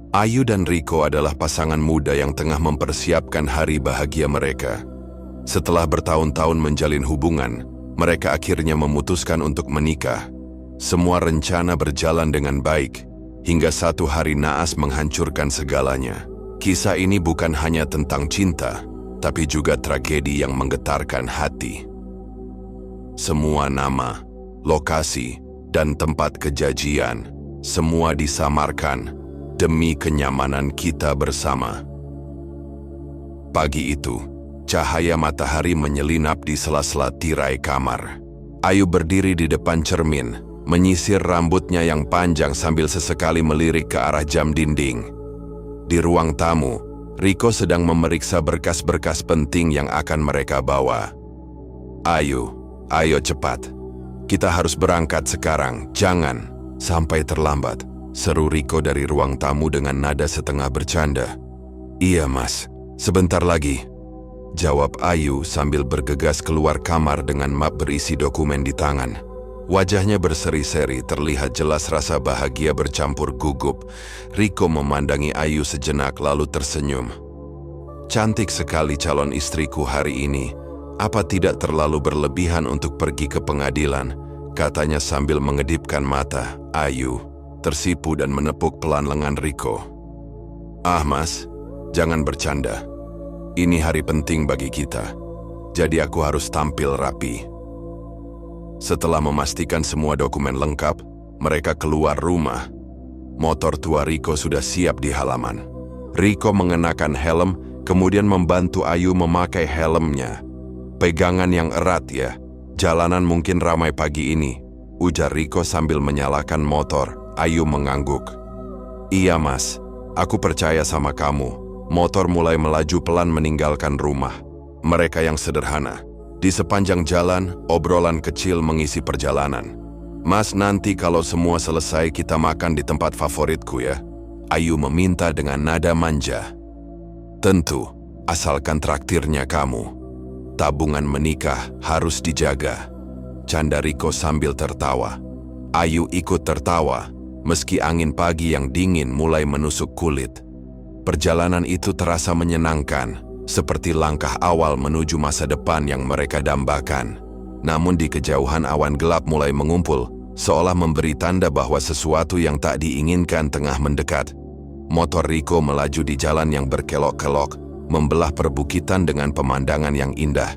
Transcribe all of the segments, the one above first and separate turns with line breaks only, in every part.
Ayu dan Riko adalah pasangan muda yang tengah mempersiapkan hari bahagia mereka. Setelah bertahun-tahun menjalin hubungan, mereka akhirnya memutuskan untuk menikah. Semua rencana berjalan dengan baik, hingga satu hari naas menghancurkan segalanya. Kisah ini bukan hanya tentang cinta, tapi juga tragedi yang menggetarkan hati. Semua nama, lokasi, dan tempat kejadian, semua disamarkan demi kenyamanan kita bersama. Pagi itu, cahaya matahari menyelinap di sela-sela tirai kamar. Ayu berdiri di depan cermin, menyisir rambutnya yang panjang sambil sesekali melirik ke arah jam dinding. Di ruang tamu, Riko sedang memeriksa berkas-berkas penting yang akan mereka bawa. Ayu, ayo cepat. Kita harus berangkat sekarang, jangan sampai terlambat, seru Riko dari ruang tamu dengan nada setengah bercanda. Iya mas, sebentar lagi, jawab Ayu sambil bergegas keluar kamar dengan map berisi dokumen di tangan. Wajahnya berseri-seri, terlihat jelas rasa bahagia bercampur gugup. Riko memandangi Ayu sejenak lalu tersenyum. Cantik sekali calon istriku hari ini. Apa tidak terlalu berlebihan untuk pergi ke pengadilan? Katanya sambil mengedipkan mata. Ayu tersipu dan menepuk pelan lengan Riko. Ah mas, jangan bercanda. Ini hari penting bagi kita. Jadi aku harus tampil rapi. Setelah memastikan semua dokumen lengkap, mereka keluar rumah. Motor tua Riko sudah siap di halaman. Riko mengenakan helm, kemudian membantu Ayu memakai helmnya. Pegangan yang erat ya, jalanan mungkin ramai pagi ini, ujar Riko sambil menyalakan motor. Ayu mengangguk. Iya mas, aku percaya sama kamu. Motor mulai melaju pelan meninggalkan rumah. Mereka yang sederhana. Di sepanjang jalan, obrolan kecil mengisi perjalanan. Mas, nanti kalau semua selesai kita makan di tempat favoritku ya. Ayu meminta dengan nada manja. Tentu, asalkan traktirnya kamu. Tabungan menikah harus dijaga. Canda Riko sambil tertawa. Ayu ikut tertawa, meski angin pagi yang dingin mulai menusuk kulit. Perjalanan itu terasa menyenangkan, seperti langkah awal menuju masa depan yang mereka dambakan. Namun di kejauhan awan gelap mulai mengumpul, seolah memberi tanda bahwa sesuatu yang tak diinginkan tengah mendekat. Motor Riko melaju di jalan yang berkelok-kelok, membelah perbukitan dengan pemandangan yang indah.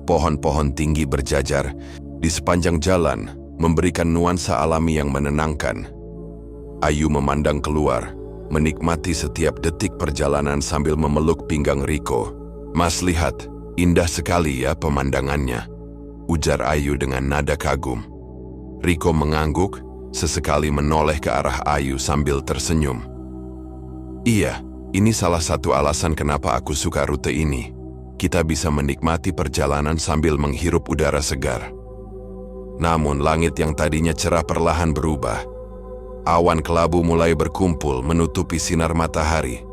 Pohon-pohon tinggi berjajar di sepanjang jalan, memberikan nuansa alami yang menenangkan. Ayu memandang keluar, menikmati setiap detik perjalanan sambil memeluk pinggang Riko. Mas lihat, indah sekali ya pemandangannya, ujar Ayu dengan nada kagum. Riko mengangguk, sesekali menoleh ke arah Ayu sambil tersenyum. Iya, ini salah satu alasan kenapa aku suka rute ini. Kita bisa menikmati perjalanan sambil menghirup udara segar. Namun langit yang tadinya cerah perlahan berubah. Awan kelabu mulai berkumpul menutupi sinar matahari.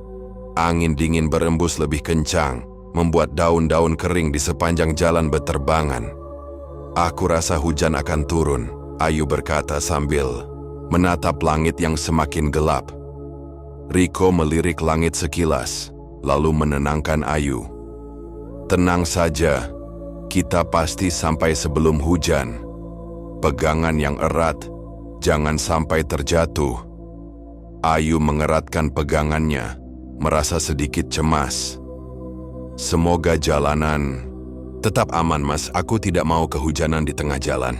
Angin dingin berembus lebih kencang, membuat daun-daun kering di sepanjang jalan berterbangan. Aku rasa hujan akan turun, Ayu berkata sambil menatap langit yang semakin gelap. Riko melirik langit sekilas, lalu menenangkan Ayu. Tenang saja, kita pasti sampai sebelum hujan. Pegangan yang erat, jangan sampai terjatuh. Ayu mengeratkan pegangannya, merasa sedikit cemas. Semoga jalanan tetap aman mas, aku tidak mau kehujanan di tengah jalan.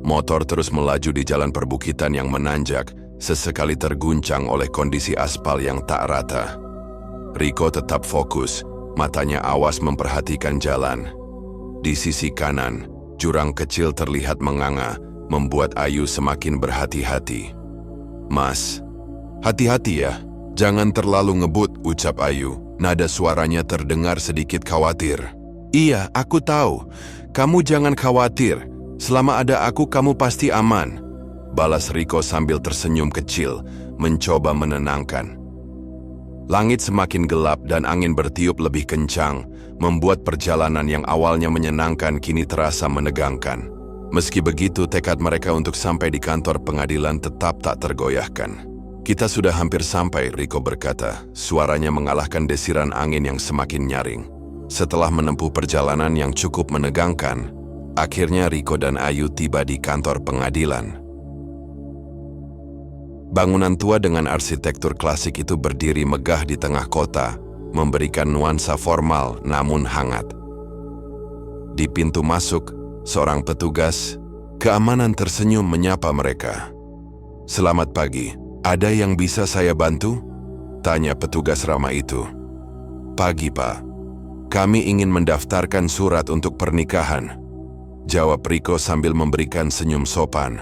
Motor terus melaju di jalan perbukitan yang menanjak, sesekali terguncang oleh kondisi aspal yang tak rata. Riko tetap fokus, matanya awas memperhatikan jalan. Di sisi kanan, jurang kecil terlihat menganga, membuat Ayu semakin berhati-hati. Mas, hati-hati ya, jangan terlalu ngebut, ucap Ayu. Nada suaranya terdengar sedikit khawatir. Iya, aku tahu. Kamu jangan khawatir. Selama ada aku, kamu pasti aman, balas Riko sambil tersenyum kecil, mencoba menenangkan. Langit semakin gelap dan angin bertiup lebih kencang, membuat perjalanan yang awalnya menyenangkan kini terasa menegangkan. Meski begitu, tekad mereka untuk sampai di kantor pengadilan tetap tak tergoyahkan. Kita sudah hampir sampai, Riko berkata. Suaranya mengalahkan desiran angin yang semakin nyaring. Setelah menempuh perjalanan yang cukup menegangkan, akhirnya Riko dan Ayu tiba di kantor pengadilan. Bangunan tua dengan arsitektur klasik itu berdiri megah di tengah kota, memberikan nuansa formal namun hangat. Di pintu masuk, seorang petugas keamanan tersenyum menyapa mereka. "Selamat pagi. Ada yang bisa saya bantu?" tanya petugas ramah itu. "Pagi, Pak. Kami ingin mendaftarkan surat untuk pernikahan," jawab Riko sambil memberikan senyum sopan.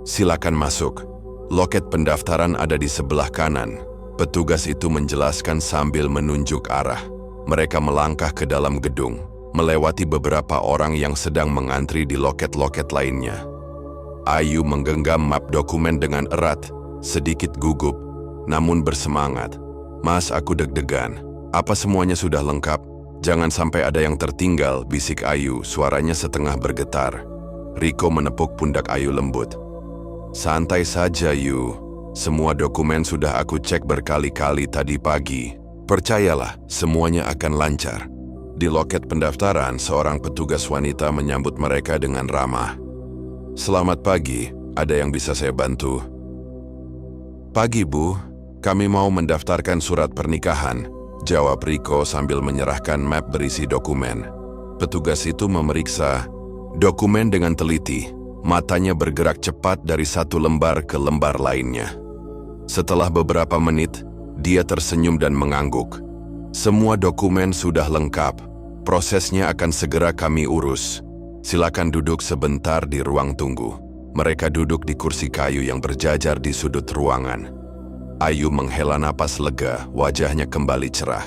"Silakan masuk. Loket pendaftaran ada di sebelah kanan," petugas itu menjelaskan sambil menunjuk arah. Mereka melangkah ke dalam gedung, melewati beberapa orang yang sedang mengantri di loket-loket lainnya. Ayu menggenggam map dokumen dengan erat, sedikit gugup, namun bersemangat. "Mas, aku deg-degan. Apa semuanya sudah lengkap? Jangan sampai ada yang tertinggal," bisik Ayu, suaranya setengah bergetar. Riko menepuk pundak Ayu lembut. "Santai saja, Yu. Semua dokumen sudah aku cek berkali-kali tadi pagi. Percayalah, semuanya akan lancar." Di loket pendaftaran, seorang petugas wanita menyambut mereka dengan ramah. "Selamat pagi, ada yang bisa saya bantu?" "Pagi, Bu. Kami mau mendaftarkan surat pernikahan," jawab Riko sambil menyerahkan map berisi dokumen. Petugas itu memeriksa dokumen dengan teliti. Matanya bergerak cepat dari satu lembar ke lembar lainnya. Setelah beberapa menit, dia tersenyum dan mengangguk. "Semua dokumen sudah lengkap. Prosesnya akan segera kami urus. Silakan duduk sebentar di ruang tunggu." Mereka duduk di kursi kayu yang berjajar di sudut ruangan. Ayu menghela napas lega, wajahnya kembali cerah.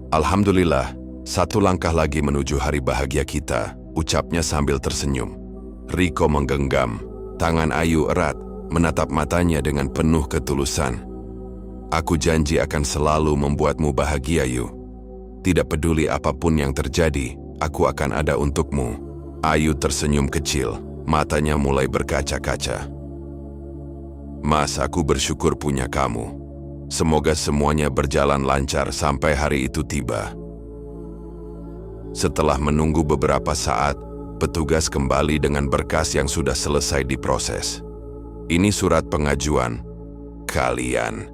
"Alhamdulillah, satu langkah lagi menuju hari bahagia kita," ucapnya sambil tersenyum. Riko menggenggam tangan Ayu erat, menatap matanya dengan penuh ketulusan. "Aku janji akan selalu membuatmu bahagia, Yu. Tidak peduli apapun yang terjadi, aku akan ada untukmu." Ayu tersenyum kecil, matanya mulai berkaca-kaca. "Mas, aku bersyukur punya kamu. Semoga semuanya berjalan lancar sampai hari itu tiba." Setelah menunggu beberapa saat, petugas kembali dengan berkas yang sudah selesai diproses. "Ini surat pengajuan. Kalian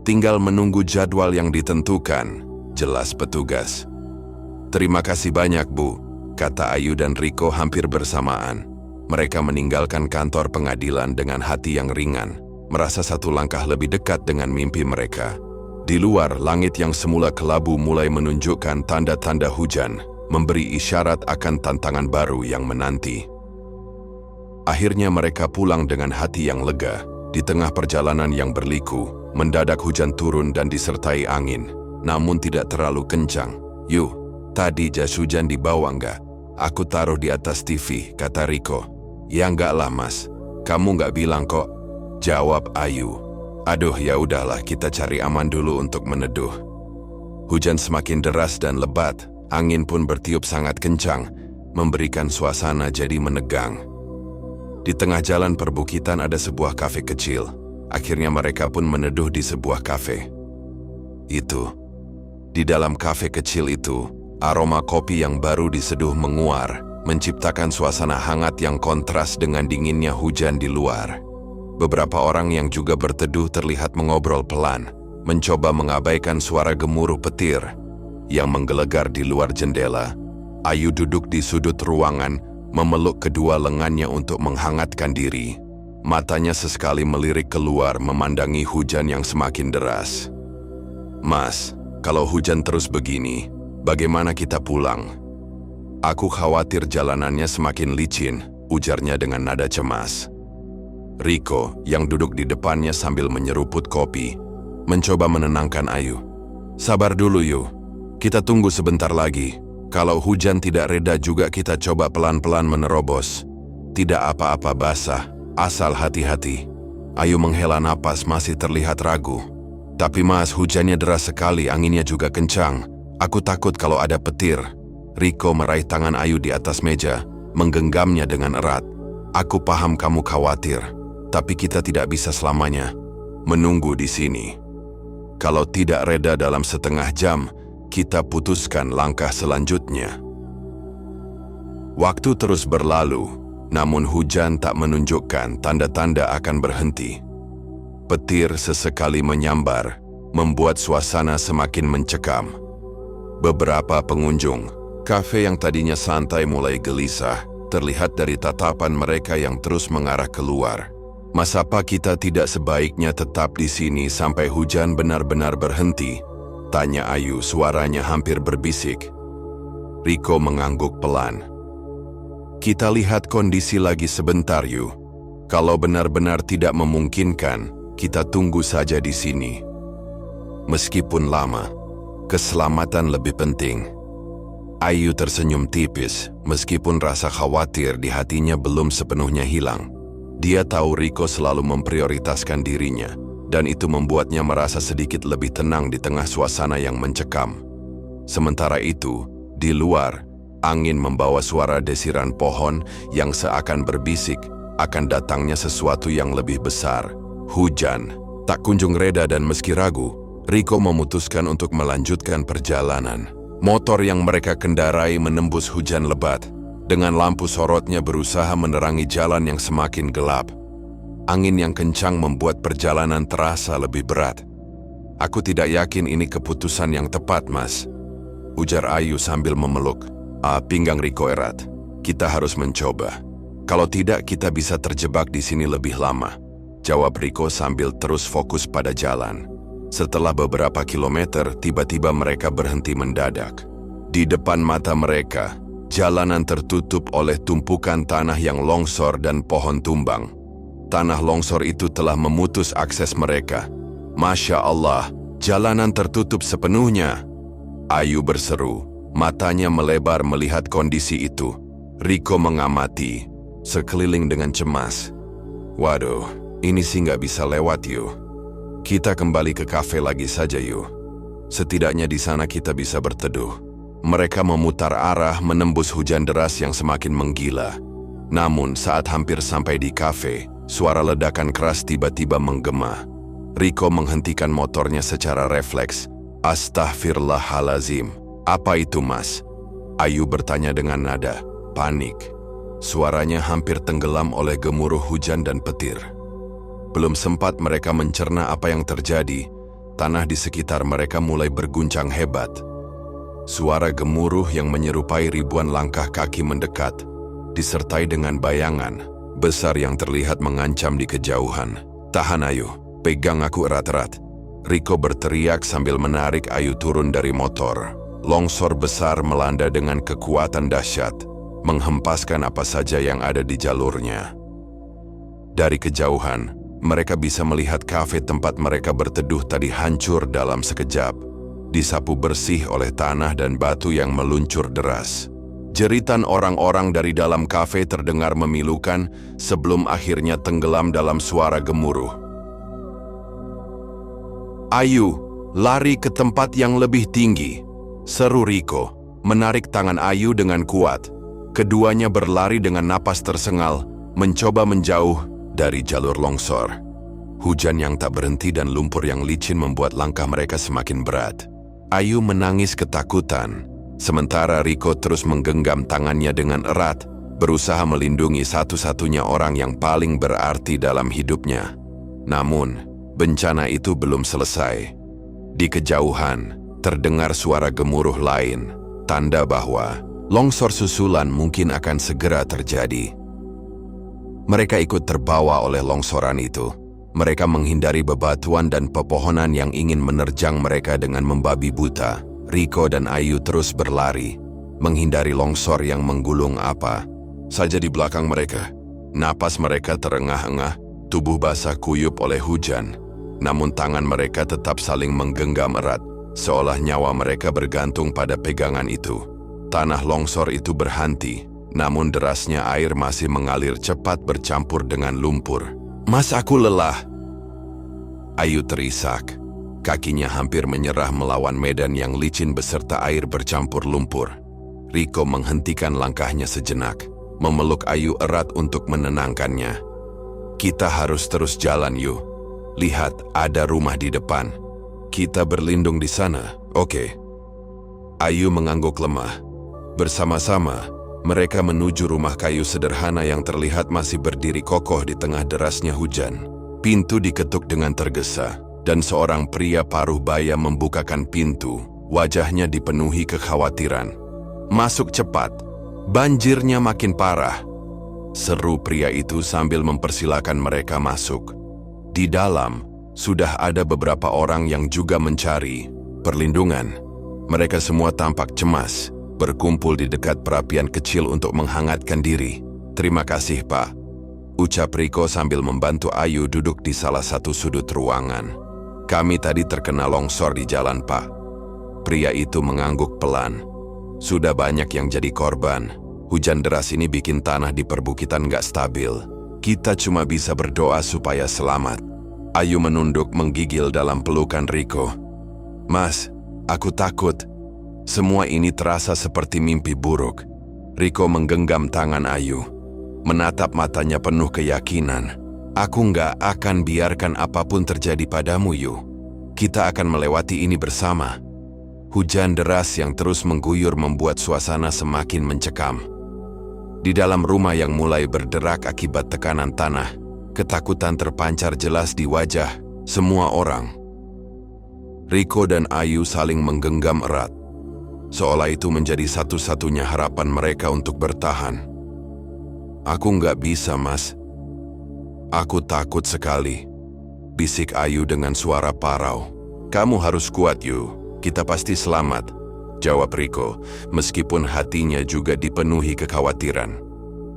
tinggal menunggu jadwal yang ditentukan," jelas petugas. "Terima kasih banyak, Bu," kata Ayu dan Riko hampir bersamaan. Mereka meninggalkan kantor pengadilan dengan hati yang ringan, merasa satu langkah lebih dekat dengan mimpi mereka. Di luar, langit yang semula kelabu mulai menunjukkan tanda-tanda hujan, memberi isyarat akan tantangan baru yang menanti. Akhirnya mereka pulang dengan hati yang lega. Di tengah perjalanan yang berliku, mendadak hujan turun dan disertai angin, namun tidak terlalu kencang. "Yuh, tadi jas hujan dibawa enggak? Aku taruh di atas TV," kata Riko. "Ya enggak lah, Mas. Kamu enggak bilang kok," jawab Ayu. "Aduh, ya udahlah, kita cari aman dulu untuk meneduh." Hujan semakin deras dan lebat, angin pun bertiup sangat kencang, memberikan suasana jadi menegang. Di tengah jalan perbukitan ada sebuah kafe kecil. Akhirnya mereka pun meneduh di sebuah kafe. Di dalam kafe kecil itu, aroma kopi yang baru diseduh menguar, menciptakan suasana hangat yang kontras dengan dinginnya hujan di luar. Beberapa orang yang juga berteduh terlihat mengobrol pelan, mencoba mengabaikan suara gemuruh petir yang menggelegar di luar jendela. Ayu duduk di sudut ruangan, memeluk kedua lengannya untuk menghangatkan diri. Matanya sesekali melirik keluar memandangi hujan yang semakin deras. "Mas, kalau hujan terus begini, bagaimana kita pulang?" "Aku khawatir jalanannya semakin licin," ujarnya dengan nada cemas. Riko, yang duduk di depannya sambil menyeruput kopi, mencoba menenangkan Ayu. "Sabar dulu, Yu. Kita tunggu sebentar lagi. Kalau hujan tidak reda juga kita coba pelan-pelan menerobos. Tidak apa-apa basah, asal hati-hati." Ayu menghela napas masih terlihat ragu. "Tapi Mas, hujannya deras sekali, anginnya juga kencang. Aku takut kalau ada petir." Riko meraih tangan Ayu di atas meja, menggenggamnya dengan erat. "Aku paham kamu khawatir, tapi kita tidak bisa selamanya. menunggu di sini. Kalau tidak reda dalam setengah jam, kita putuskan langkah selanjutnya. Waktu terus berlalu, namun hujan tak menunjukkan tanda-tanda akan berhenti. Petir sesekali menyambar, membuat suasana semakin mencekam. Beberapa pengunjung, kafe yang tadinya santai mulai gelisah, terlihat dari tatapan mereka yang terus mengarah keluar. Masapa kita tidak sebaiknya tetap di sini sampai hujan benar-benar berhenti? Tanya Ayu, suaranya hampir berbisik. Riko mengangguk pelan. Kita lihat kondisi lagi sebentar, Yu. Kalau benar-benar tidak memungkinkan, kita tunggu saja di sini. Meskipun lama, keselamatan lebih penting. Ayu tersenyum tipis, meskipun rasa khawatir di hatinya belum sepenuhnya hilang. Dia tahu Riko selalu memprioritaskan dirinya, dan itu membuatnya merasa sedikit lebih tenang di tengah suasana yang mencekam. Sementara itu, di luar, angin membawa suara desiran pohon yang seakan berbisik akan datangnya sesuatu yang lebih besar. Hujan tak kunjung reda dan meski ragu, Riko memutuskan untuk melanjutkan perjalanan. Motor yang mereka kendarai menembus hujan lebat. Dengan lampu sorotnya berusaha menerangi jalan yang semakin gelap. Angin yang kencang membuat perjalanan terasa lebih berat. Aku tidak yakin ini keputusan yang tepat, Mas. Ujar Ayu sambil memeluk pinggang Riko erat. Kita harus mencoba. Kalau tidak, kita bisa terjebak di sini lebih lama. Jawab Riko sambil terus fokus pada jalan. Setelah beberapa kilometer, tiba-tiba mereka berhenti mendadak. Di depan mata mereka, jalanan tertutup oleh tumpukan tanah yang longsor dan pohon tumbang. Tanah longsor itu telah memutus akses mereka. Masya Allah, jalanan tertutup sepenuhnya. Ayu berseru, matanya melebar melihat kondisi itu. Riko mengamati sekeliling dengan cemas. Waduh, ini sih nggak bisa lewat, Yu. Kita kembali ke kafe lagi saja, Yu. Setidaknya di sana kita bisa berteduh. Mereka memutar arah menembus hujan deras yang semakin menggila. Namun saat hampir sampai di kafe, suara ledakan keras tiba-tiba menggema. Riko menghentikan motornya secara refleks. Astaghfirullahalazim. Apa itu, Mas? Ayu bertanya dengan nada panik. Suaranya hampir tenggelam oleh gemuruh hujan dan petir. Belum sempat mereka mencerna apa yang terjadi, tanah di sekitar mereka mulai berguncang hebat. Suara gemuruh yang menyerupai ribuan langkah kaki mendekat, disertai dengan bayangan besar yang terlihat mengancam di kejauhan. Tahan, Ayu, pegang aku erat-erat. Riko berteriak sambil menarik Ayu turun dari motor. Longsor besar melanda dengan kekuatan dahsyat, menghempaskan apa saja yang ada di jalurnya. Dari kejauhan, mereka bisa melihat kafe tempat mereka berteduh tadi hancur dalam sekejap, disapu bersih oleh tanah dan batu yang meluncur deras. Jeritan orang-orang dari dalam kafe terdengar memilukan sebelum akhirnya tenggelam dalam suara gemuruh. Ayu, lari ke tempat yang lebih tinggi, seru Riko, menarik tangan Ayu dengan kuat. Keduanya berlari dengan napas tersengal, mencoba menjauh dari jalur longsor. Hujan yang tak berhenti dan lumpur yang licin membuat langkah mereka semakin berat. Ayu menangis ketakutan, sementara Riko terus menggenggam tangannya dengan erat, berusaha melindungi satu-satunya orang yang paling berarti dalam hidupnya. Namun, bencana itu belum selesai. Di kejauhan, terdengar suara gemuruh lain, tanda bahwa longsor susulan mungkin akan segera terjadi. Mereka ikut terbawa oleh longsoran itu. Mereka menghindari bebatuan dan pepohonan yang ingin menerjang mereka dengan membabi buta. Riko dan Ayu terus berlari, menghindari longsor yang menggulung apa saja di belakang mereka. Napas mereka terengah-engah, tubuh basah kuyup oleh hujan. Namun tangan mereka tetap saling menggenggam erat, seolah nyawa mereka bergantung pada pegangan itu. Tanah longsor itu berhenti, namun derasnya air masih mengalir cepat bercampur dengan lumpur. Mas, aku lelah. Ayu terisak. Kakinya hampir menyerah melawan medan yang licin beserta air bercampur lumpur. Riko menghentikan langkahnya sejenak, memeluk Ayu erat untuk menenangkannya. Kita harus terus jalan, Yu. Lihat, ada rumah di depan. Kita berlindung di sana, oke? Ayu mengangguk lemah. Bersama-sama, mereka menuju rumah kayu sederhana yang terlihat masih berdiri kokoh di tengah derasnya hujan. Pintu diketuk dengan tergesa, dan seorang pria paruh baya membukakan pintu. Wajahnya dipenuhi kekhawatiran. "Masuk cepat, banjirnya makin parah," seru pria itu sambil mempersilakan mereka masuk. Di dalam, sudah ada beberapa orang yang juga mencari perlindungan. Mereka semua tampak cemas, berkumpul di dekat perapian kecil untuk menghangatkan diri. "Terima kasih, Pak," ucap Riko sambil membantu Ayu duduk di salah satu sudut ruangan. "Kami tadi terkena longsor di jalan, Pak." Pria itu mengangguk pelan. "Sudah banyak yang jadi korban. Hujan deras ini bikin tanah di perbukitan gak stabil. Kita cuma bisa berdoa supaya selamat." Ayu menunduk menggigil dalam pelukan Riko. "Mas, aku takut. Semua ini terasa seperti mimpi buruk." Riko menggenggam tangan Ayu, menatap matanya penuh keyakinan. "Aku nggak akan biarkan apapun terjadi padamu, Yu. Kita akan melewati ini bersama." Hujan deras yang terus mengguyur membuat suasana semakin mencekam. Di dalam rumah yang mulai berderak akibat tekanan tanah, ketakutan terpancar jelas di wajah semua orang. Riko dan Ayu saling menggenggam erat, seolah itu menjadi satu-satunya harapan mereka untuk bertahan. "Aku nggak bisa, Mas. Aku takut sekali," bisik Ayu dengan suara parau. "Kamu harus kuat, Yu. Kita pasti selamat," jawab Riko, meskipun hatinya juga dipenuhi kekhawatiran.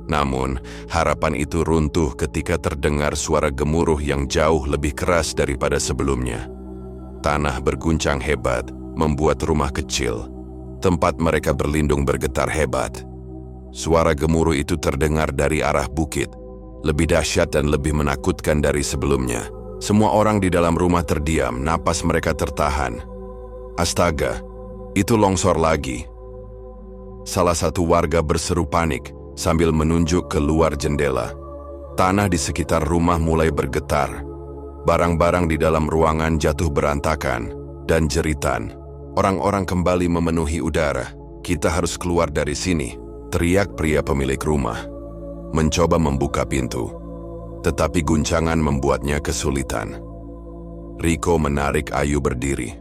Namun, harapan itu runtuh ketika terdengar suara gemuruh yang jauh lebih keras daripada sebelumnya. Tanah berguncang hebat, membuat rumah kecil, tempat mereka berlindung bergetar hebat. Suara gemuruh itu terdengar dari arah bukit, lebih dahsyat dan lebih menakutkan dari sebelumnya. Semua orang di dalam rumah terdiam, napas mereka tertahan. "Astaga, itu longsor lagi!" Salah satu warga berseru panik sambil menunjuk ke luar jendela. Tanah di sekitar rumah mulai bergetar. Barang-barang di dalam ruangan jatuh berantakan, dan jeritan. Orang-orang kembali memenuhi udara. "Kita harus keluar dari sini," teriak pria pemilik rumah. Mencoba membuka pintu, tetapi guncangan membuatnya kesulitan. Riko menarik Ayu berdiri.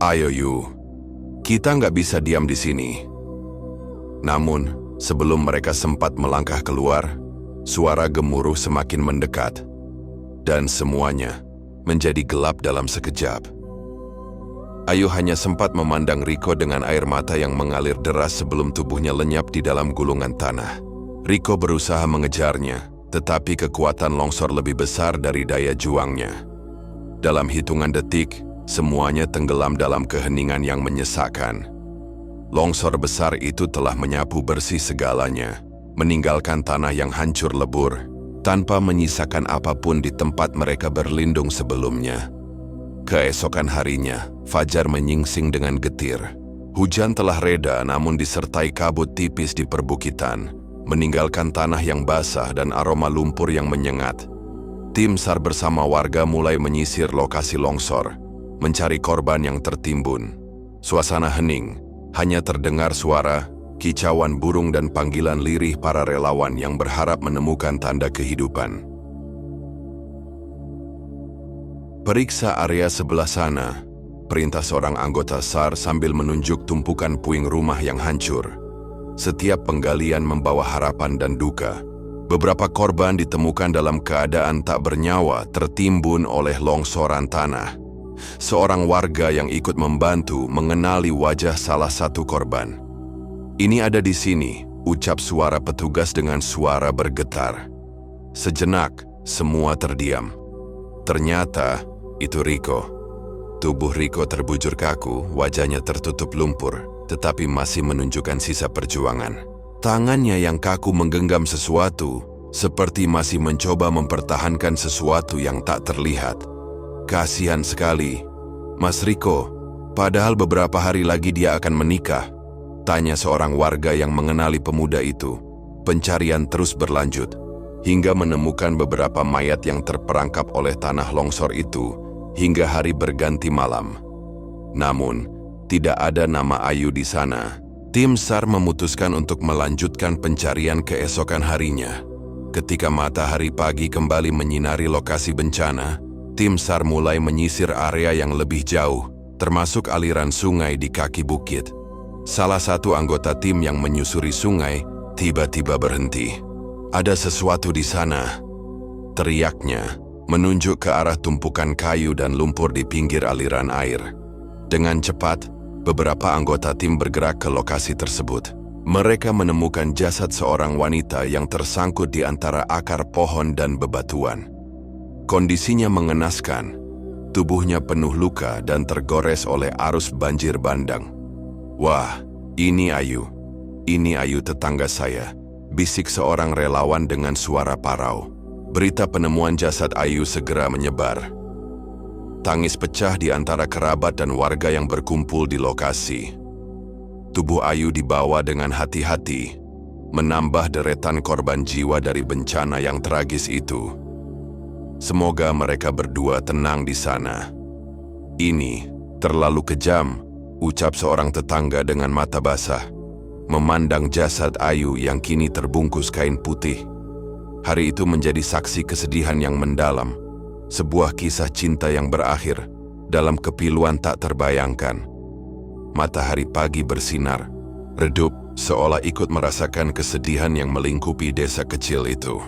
"Ayo, Yu. Kita nggak bisa diam di sini." Namun, sebelum mereka sempat melangkah keluar, suara gemuruh semakin mendekat, dan semuanya menjadi gelap dalam sekejap. Ayu hanya sempat memandang Riko dengan air mata yang mengalir deras sebelum tubuhnya lenyap di dalam gulungan tanah. Riko berusaha mengejarnya, tetapi kekuatan longsor lebih besar dari daya juangnya. Dalam hitungan detik, semuanya tenggelam dalam keheningan yang menyesakkan. Longsor besar itu telah menyapu bersih segalanya, meninggalkan tanah yang hancur lebur, tanpa menyisakan apapun di tempat mereka berlindung sebelumnya. Keesokan harinya, fajar menyingsing dengan getir. Hujan telah reda namun disertai kabut tipis di perbukitan, meninggalkan tanah yang basah dan aroma lumpur yang menyengat. Tim SAR bersama warga mulai menyisir lokasi longsor, mencari korban yang tertimbun. Suasana hening, hanya terdengar suara, kicauan burung dan panggilan lirih para relawan yang berharap menemukan tanda kehidupan. "Periksa area sebelah sana," perintah seorang anggota SAR sambil menunjuk tumpukan puing rumah yang hancur. Setiap penggalian membawa harapan dan duka. Beberapa korban ditemukan dalam keadaan tak bernyawa tertimbun oleh longsoran tanah. Seorang warga yang ikut membantu mengenali wajah salah satu korban. "Ini ada di sini," ucap suara petugas dengan suara bergetar. Sejenak, semua terdiam. Ternyata, itu Riko. Tubuh Riko terbujur kaku, wajahnya tertutup lumpur, tetapi masih menunjukkan sisa perjuangan. Tangannya yang kaku menggenggam sesuatu, seperti masih mencoba mempertahankan sesuatu yang tak terlihat. "Kasihan sekali, Mas Riko. Padahal beberapa hari lagi dia akan menikah," tanya seorang warga yang mengenali pemuda itu. Pencarian terus berlanjut. hingga menemukan beberapa mayat yang terperangkap oleh tanah longsor itu hingga hari berganti malam. Namun, tidak ada nama Ayu di sana. Tim SAR memutuskan untuk melanjutkan pencarian keesokan harinya. Ketika matahari pagi kembali menyinari lokasi bencana, tim SAR mulai menyisir area yang lebih jauh, termasuk aliran sungai di kaki bukit. Salah satu anggota tim yang menyusuri sungai tiba-tiba berhenti. "Ada sesuatu di sana," teriaknya, menunjuk ke arah tumpukan kayu dan lumpur di pinggir aliran air. Dengan cepat, beberapa anggota tim bergerak ke lokasi tersebut. Mereka menemukan jasad seorang wanita yang tersangkut di antara akar pohon dan bebatuan. Kondisinya mengenaskan. Tubuhnya penuh luka dan tergores oleh arus banjir bandang. "Wah, ini Ayu. Ini Ayu tetangga saya," bisik seorang relawan dengan suara parau. Berita penemuan jasad Ayu segera menyebar. Tangis pecah di antara kerabat dan warga yang berkumpul di lokasi. Tubuh Ayu dibawa dengan hati-hati, menambah deretan korban jiwa dari bencana yang tragis itu. Semoga mereka berdua tenang di sana. "Ini terlalu kejam," ucap seorang tetangga dengan mata basah, memandang jasad Ayu yang kini terbungkus kain putih. Hari itu menjadi saksi kesedihan yang mendalam. Sebuah kisah cinta yang berakhir dalam kepiluan tak terbayangkan. Matahari pagi bersinar, redup, seolah ikut merasakan kesedihan yang melingkupi desa kecil itu.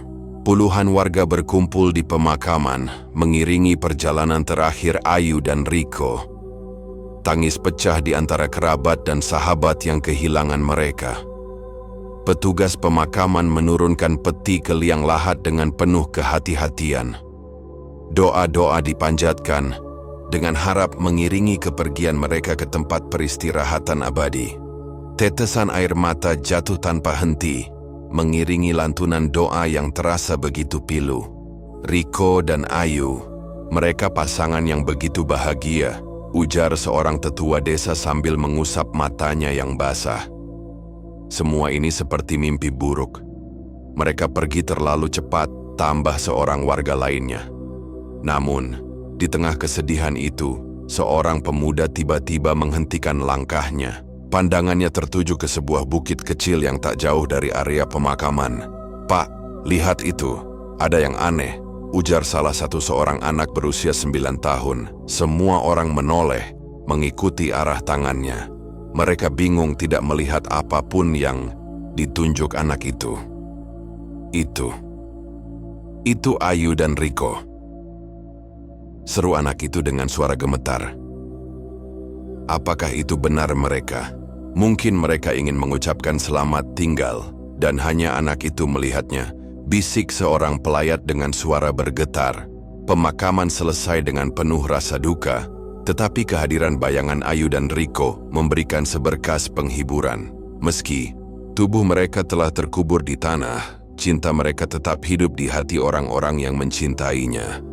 Puluhan warga berkumpul di pemakaman, mengiringi perjalanan terakhir Ayu dan Riko. Tangis pecah di antara kerabat dan sahabat yang kehilangan mereka. Petugas pemakaman menurunkan peti ke liang lahat dengan penuh kehati-hatian. Doa-doa dipanjatkan dengan harap mengiringi kepergian mereka ke tempat peristirahatan abadi. Tetesan air mata jatuh tanpa henti, mengiringi lantunan doa yang terasa begitu pilu. Riko dan Ayu, mereka pasangan yang begitu bahagia, ujar seorang tetua desa sambil mengusap matanya yang basah. Semua ini seperti mimpi buruk. Mereka pergi terlalu cepat, tambah seorang warga lainnya. Namun, di tengah kesedihan itu, seorang pemuda tiba-tiba menghentikan langkahnya. Pandangannya tertuju ke sebuah bukit kecil yang tak jauh dari area pemakaman. "Pak, lihat itu. Ada yang aneh," ujar salah satu seorang anak berusia 9 tahun. Semua orang menoleh, mengikuti arah tangannya. Mereka bingung tidak melihat apapun yang ditunjuk anak itu. Itu Ayu dan Riko," seru anak itu dengan suara gemetar. Apakah itu benar mereka? Mungkin mereka ingin mengucapkan selamat tinggal, dan hanya anak itu melihatnya, bisik seorang pelayat dengan suara bergetar. Pemakaman selesai dengan penuh rasa duka, tetapi kehadiran bayangan Ayu dan Riko memberikan seberkas penghiburan. Meski tubuh mereka telah terkubur di tanah, cinta mereka tetap hidup di hati orang-orang yang mencintainya.